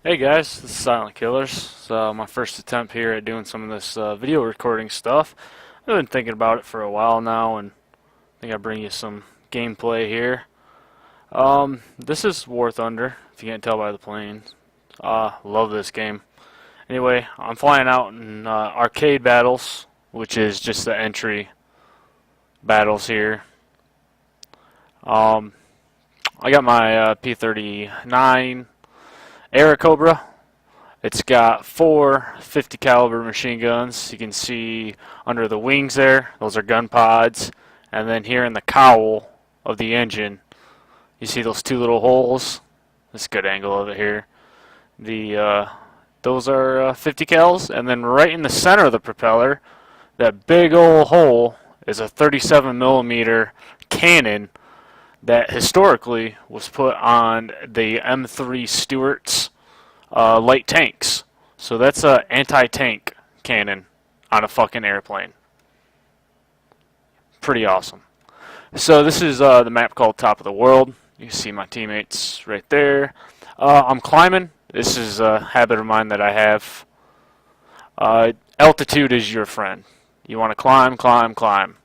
Hey guys, this is Silentkilarz. It's my first attempt here at doing some of this video recording stuff. I've been thinking about it for a while now, and I think I'll bring you some gameplay here. This is War Thunder, if you can't tell by the planes. Love this game. Anyway, I'm flying out in arcade battles, which is just the entry battles here. Um, I got my P-39 Cobra. It's got four 50 caliber machine guns. You can see under the wings there, those are gun pods. And then here in the cowl of the engine, you see those two little holes. That's a good angle of it here. Those are 50 cals. And then right in the center of the propeller, that big old hole is a 37 millimeter cannon that historically was put on the M3 Stuart's light tanks. So that's a anti-tank cannon on a fucking airplane. Pretty awesome. So this is the map called Top of the World. You can see my teammates right there. I'm climbing. This is a habit of mine that I have. Altitude is your friend. You want to climb, climb, climb.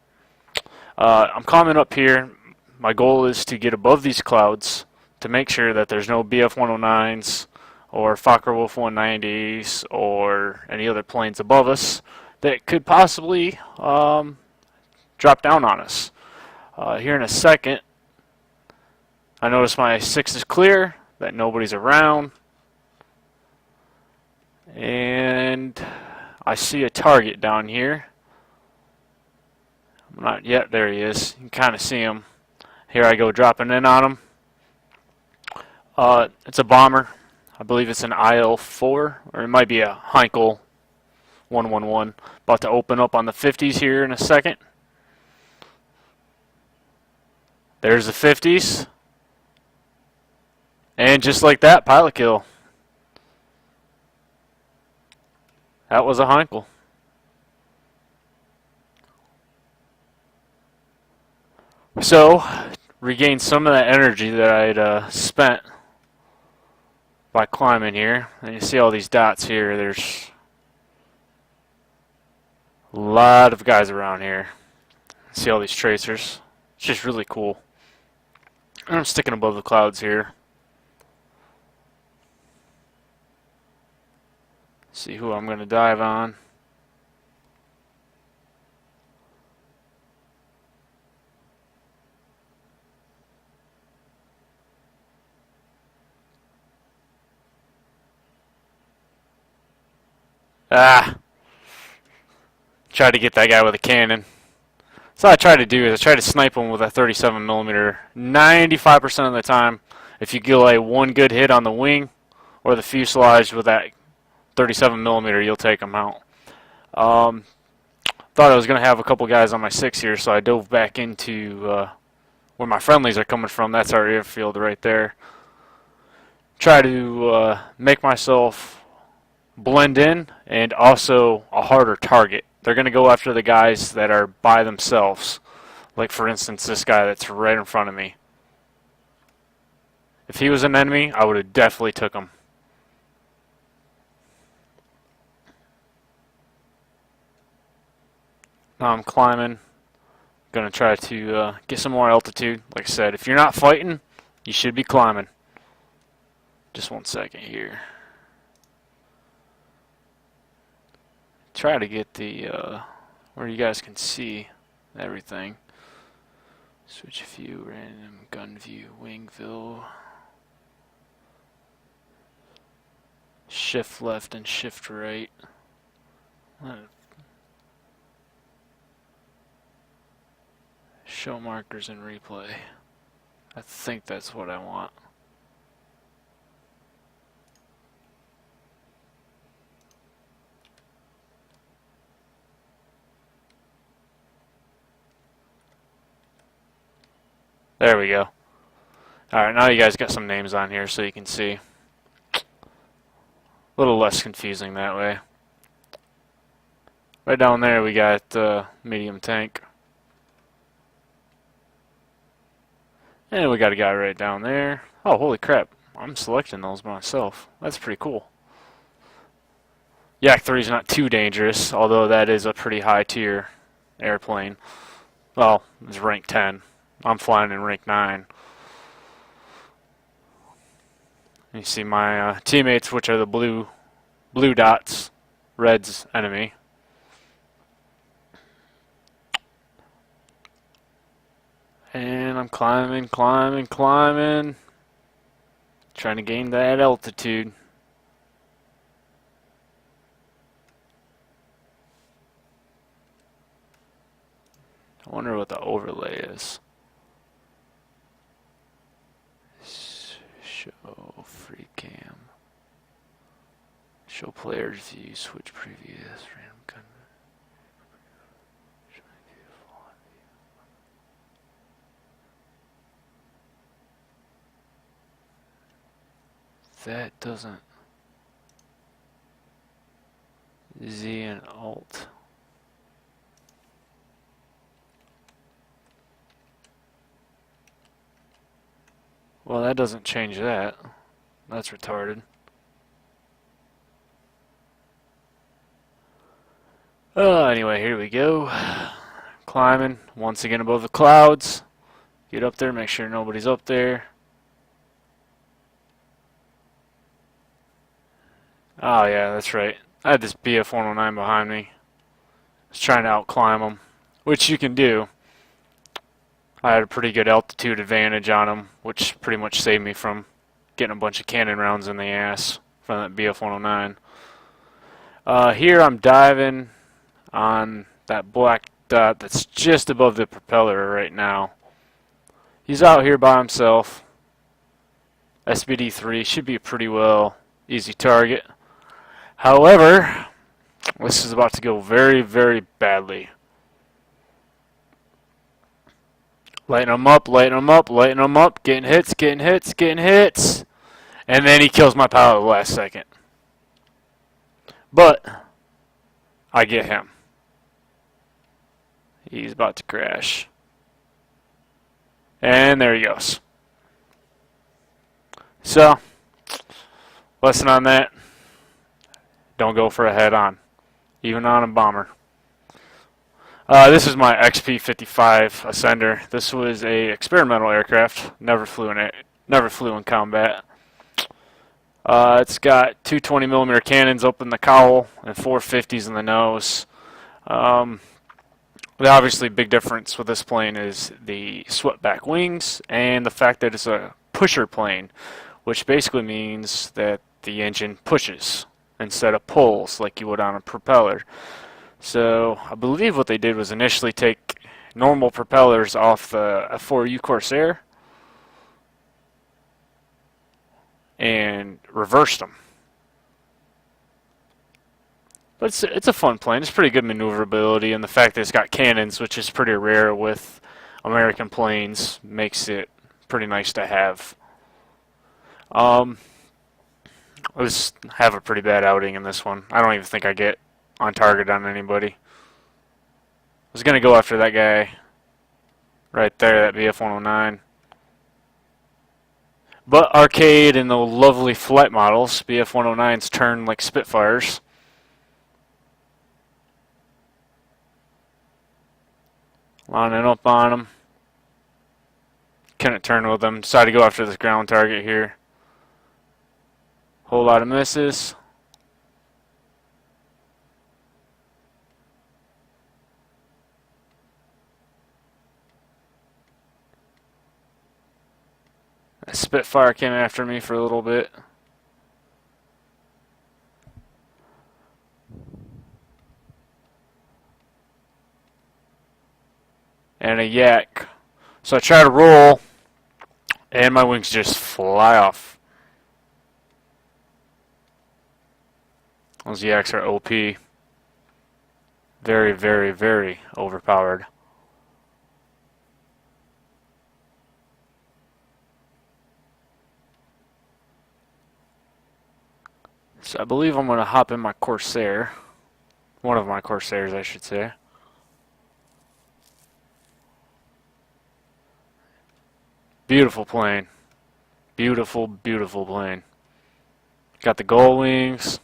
I'm climbing up here. My goal is to get above these clouds to make sure that there's no BF-109s or Fokker-Wulf 190s or any other planes above us that could possibly drop down on us. Here in a second, I notice my 6 is clear, that nobody's around, and I see a target down here. Not yet, there he is. You can kind of see him. Here I go dropping in on him. It's a bomber. I believe it's an IL-4, or it might be a Heinkel 111. About to open up on the 50s here in a second. There's the 50s. And just like that, pilot kill. That was a Heinkel. So, regain some of that energy that I'd spent by climbing here. And you see all these dots here. There's a lot of guys around here. See all these tracers. It's just really cool. And I'm sticking above the clouds here. See who I'm going to dive on. Tried to get that guy with a cannon. So I try to do is I try to snipe him with a 37 millimeter. 95% of the time, if you get like one good hit on the wing or the fuselage with that 37 millimeter, you'll take him out. Thought I was going to have a couple guys on my 6 here, so I dove back into where my friendlies are coming from. That's our airfield right there. Try to make myself blend in and also a harder target. They're going to go after the guys that are by themselves. Like, for instance, this guy that's right in front of me. If he was an enemy, I would have definitely took him. Now I'm climbing. Going to try to get some more altitude. Like I said, if you're not fighting, you should be climbing. Just 1 second here. Try to get the where you guys can see everything. Switch view, random gun view, wing view, shift left and shift right. Show markers and replay. I think that's what I want. There we go. Alright, now you guys got some names on here so you can see. A little less confusing that way. Right down there we got medium tank. And we got a guy right down there. Oh, holy crap. I'm selecting those myself. That's pretty cool. Yak 3 is not too dangerous, although that is a pretty high tier airplane. Well, it's rank 10. I'm flying in rank 9. You see my teammates, which are the blue dots. Red's enemy. And I'm climbing, climbing, climbing. Trying to gain that altitude. I wonder what the overlay is. Show free cam. Show players view. Switch previous random gun. That doesn't. Z and Alt. Well, that doesn't change that. That's retarded. Anyway, here we go. Climbing once again above the clouds. Get up there, make sure nobody's up there. Oh yeah, that's right. I had this BF-109 behind me. I was trying to outclimb them, which you can do. I had a pretty good altitude advantage on them, which pretty much saved me from getting a bunch of cannon rounds in the ass from that BF-109. Here I'm diving on that black dot that's just above the propeller right now. He's out here by himself. SBD-3 should be a pretty well easy target. However, this is about to go very, very badly. Lighting him up, lighting him up, lighting him up, getting hits, getting hits, getting hits. And then he kills my pilot at the last second. But I get him. He's about to crash. And there he goes. So, lesson on that. Don't go for a head-on, even on a bomber. This is my XP-55 Ascender. This was a experimental aircraft. Never flew in combat. It's got two 20mm cannons up in the cowl and 450s in the nose. The obviously big difference with this plane is the swept-back wings and the fact that it's a pusher plane, which basically means that the engine pushes instead of pulls like you would on a propeller. So I believe what they did was initially take normal propellers off the F4U Corsair and reversed them. But it's a fun plane. It's pretty good maneuverability, and the fact that it's got cannons, which is pretty rare with American planes, makes it pretty nice to have. Let's have a pretty bad outing in this one. I don't even think I get on target on anybody. I was going to go after that guy right there, that BF-109. But Arcade and the lovely flight models, BF-109s turn like Spitfires. Lining up on them. Couldn't turn with them. Decided to go after this ground target here. Whole lot of misses. A Spitfire came after me for a little bit. And a Yak. So I try to roll, and my wings just fly off. Those Yaks are OP. Very, very, very overpowered. So I believe I'm going to hop in my Corsair. One of my Corsairs, I should say. Beautiful plane. Beautiful, beautiful plane. Got the gull wings.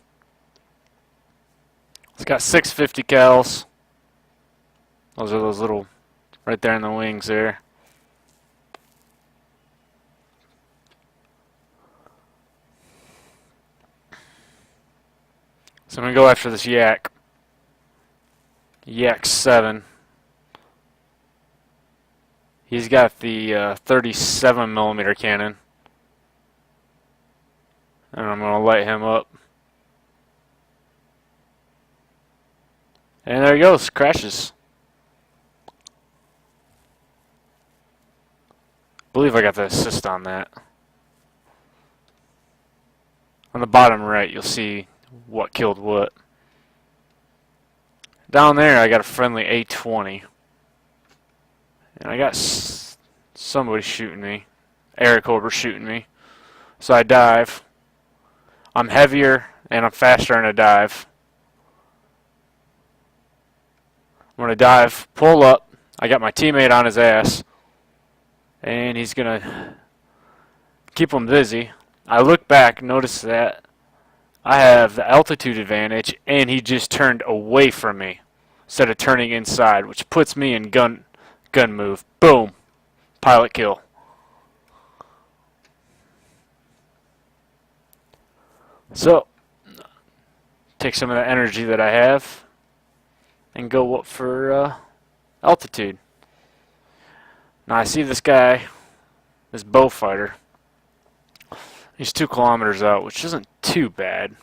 It's got 650 cals. Those are those little, right there in the wings there. So I'm going to go after this Yak. Yak 7. He's got the 37 millimeter cannon. And I'm going to light him up. And there he goes, crashes. I believe I got the assist on that. On the bottom right, you'll see what killed what. Down there, I got a friendly A-20. And I got somebody shooting me. Aircobra shooting me. So I dive. I'm heavier and I'm faster in a dive. I'm going to dive, pull up. I got my teammate on his ass. And he's going to keep him busy. I look back, notice that I have the altitude advantage, and he just turned away from me instead of turning inside, which puts me in gun move. Boom. Pilot kill. So, take some of the energy that I have and go up for altitude. Now I see this guy, this bow fighter. He's 2 kilometers out, which isn't too bad. I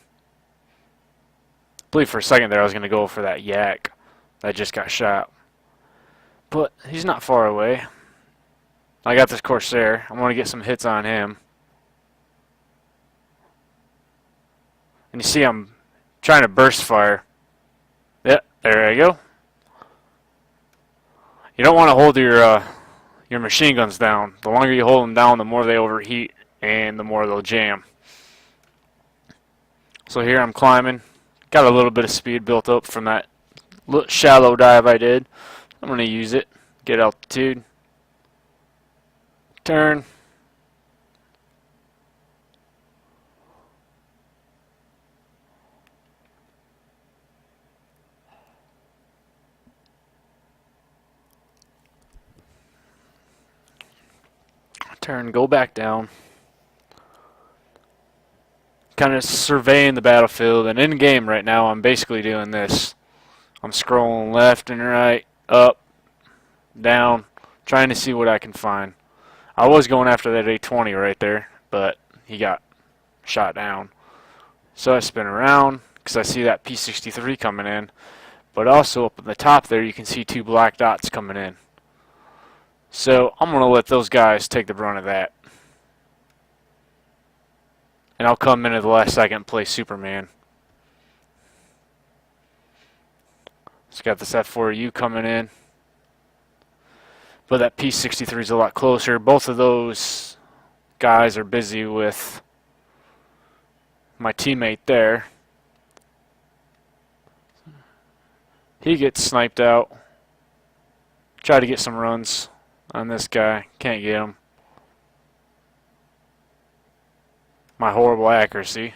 believe for a second there I was going to go for that Yak that just got shot. But he's not far away. I got this Corsair. I'm going to get some hits on him. And you see I'm trying to burst fire. Yep, there I go. You don't want to hold your machine guns down. The longer you hold them down, the more they overheat and the more they'll jam. So here I'm climbing. Got a little bit of speed built up from that shallow dive I did. I'm going to use it. Get altitude. Turn. Turn, go back down. Kind of surveying the battlefield, and in game right now I'm basically doing this. I'm scrolling left and right, up, down, trying to see what I can find. I was going after that A-20 right there, but he got shot down. So I spin around because I see that P-63 coming in, but also up at the top there you can see 2 black dots coming in. So I'm going to let those guys take the brunt of that. And I'll come in at the last second and play Superman. It's got this F4U coming in. But that P-63 is a lot closer. Both of those guys are busy with my teammate there. He gets sniped out. Try to get some runs on this guy. Can't get him. My horrible accuracy.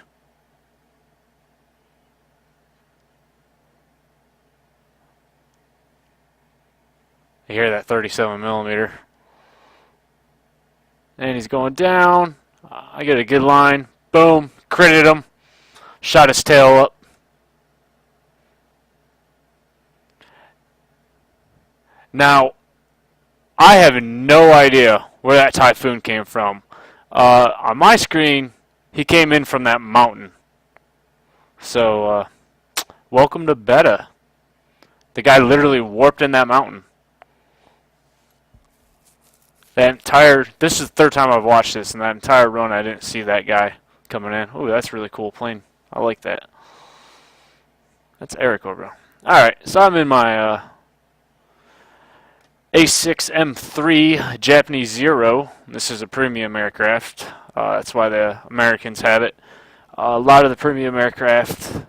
You hear that 37 millimeter. And he's going down. I get a good line. Boom. Critted him. Shot his tail up. Now, I have no idea where that Typhoon came from. On my screen, he came in from that mountain. So, welcome to beta. The guy literally warped in that mountain. This is the third time I've watched this, and that entire run I didn't see that guy coming in. Oh, that's a really cool plane. I like that. That's Aircobra. Alright, so I'm in my A6M3 Japanese Zero. This is a premium aircraft. That's why the Americans have it. A lot of the premium aircraft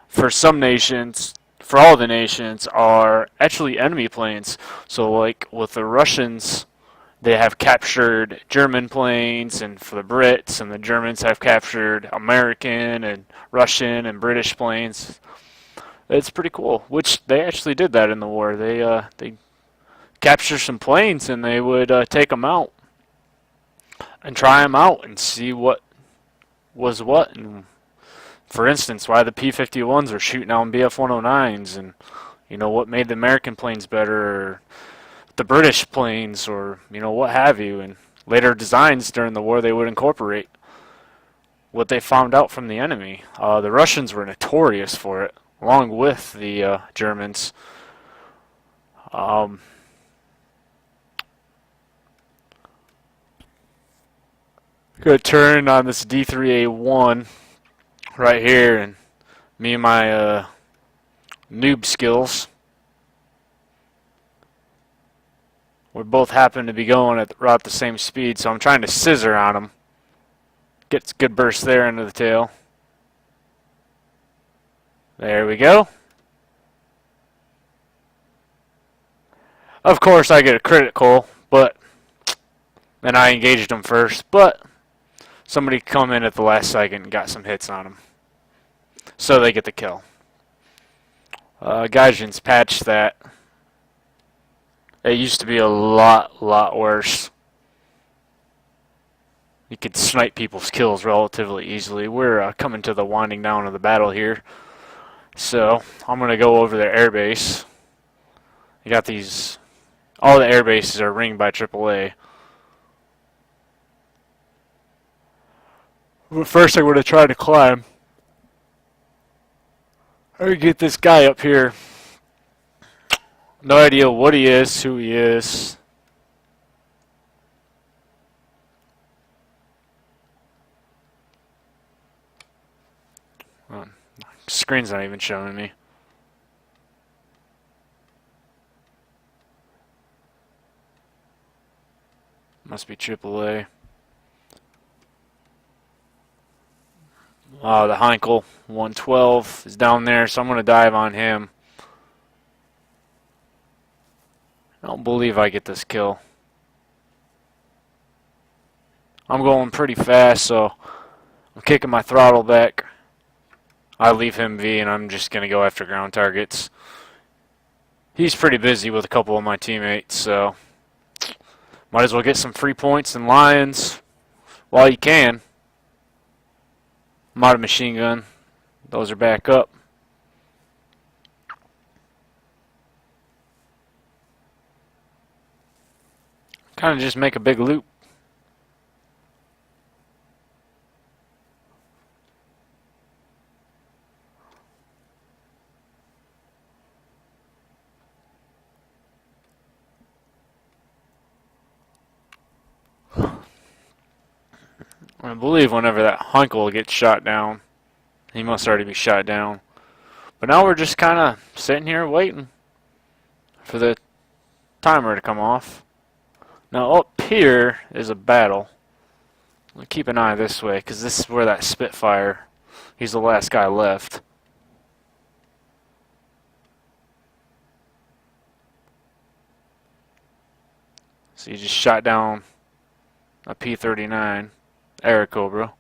for some nations, for all the nations, are actually enemy planes. So like with the Russians they have captured German planes, and for the Brits, and the Germans have captured American and Russian and British planes. It's pretty cool. Which they actually did that in the war. They capture some planes and they would take them out and try them out and see what was what. And for instance, why the P-51s were shooting down BF-109s, and what made the American planes better, or the British planes, or what have you. And later designs during the war, they would incorporate what they found out from the enemy. The Russians were notorious for it, along with the Germans. Gonna turn on this D3A1 right here, and me and my noob skills. We both happen to be going at about the same speed, so I'm trying to scissor on him. Gets a good burst there into the tail. There we go. Of course, I get a critical, but then I engaged him first, but somebody come in at the last second and got some hits on him, so they get the kill. Gaijin's patched that. It used to be a lot worse. You could snipe people's kills relatively easily. We're coming to the winding down of the battle here, so I'm going to go over their airbase. You got these, all the air bases are ringed by AAA. But first I'm going to try to climb. I'm going to get this guy up here. No idea what he is, who he is. Oh, screen's not even showing me. Must be AAA. The Heinkel 112 is down there, so I'm going to dive on him. I don't believe I get this kill. I'm going pretty fast, so I'm kicking my throttle back. I leave him V, and I'm just going to go after ground targets. He's pretty busy with a couple of my teammates, so might as well get some free points and lions while you can. I'm out of machine gun. Those are back up. Kind of just make a big loop. I believe whenever that Heinkel gets shot down, he must already be shot down. But now we're just kind of sitting here waiting for the timer to come off. Now up here is a battle. I'll keep an eye this way, because this is where that Spitfire, he's the last guy left. So he just shot down a P-39 Air Cobra.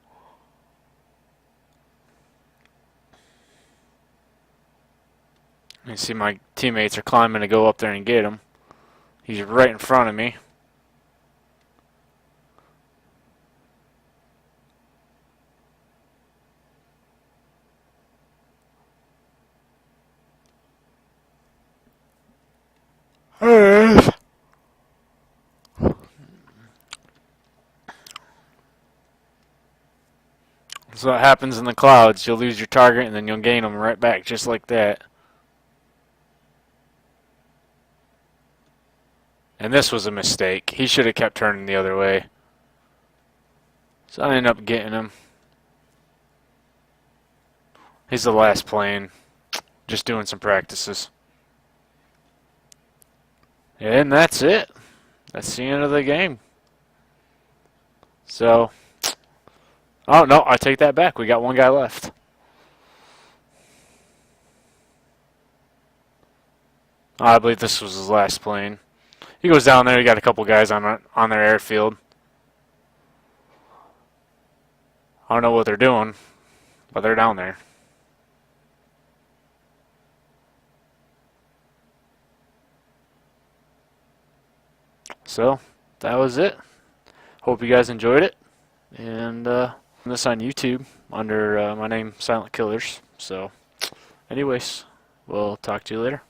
You see my teammates are climbing to go up there and get him. He's right in front of me. So what happens in the clouds, you'll lose your target and then you'll gain them right back just like that. And this was a mistake. He should have kept turning the other way. So I ended up getting him. He's the last plane. Just doing some practices. And that's it. That's the end of the game. So, oh no, I take that back. We got one guy left. I believe this was his last plane. He goes down there. He got a couple guys on their airfield. I don't know what they're doing, but they're down there. So that was it. Hope you guys enjoyed it. And this on YouTube under my name, Silentkilarz. So, anyways, we'll talk to you later.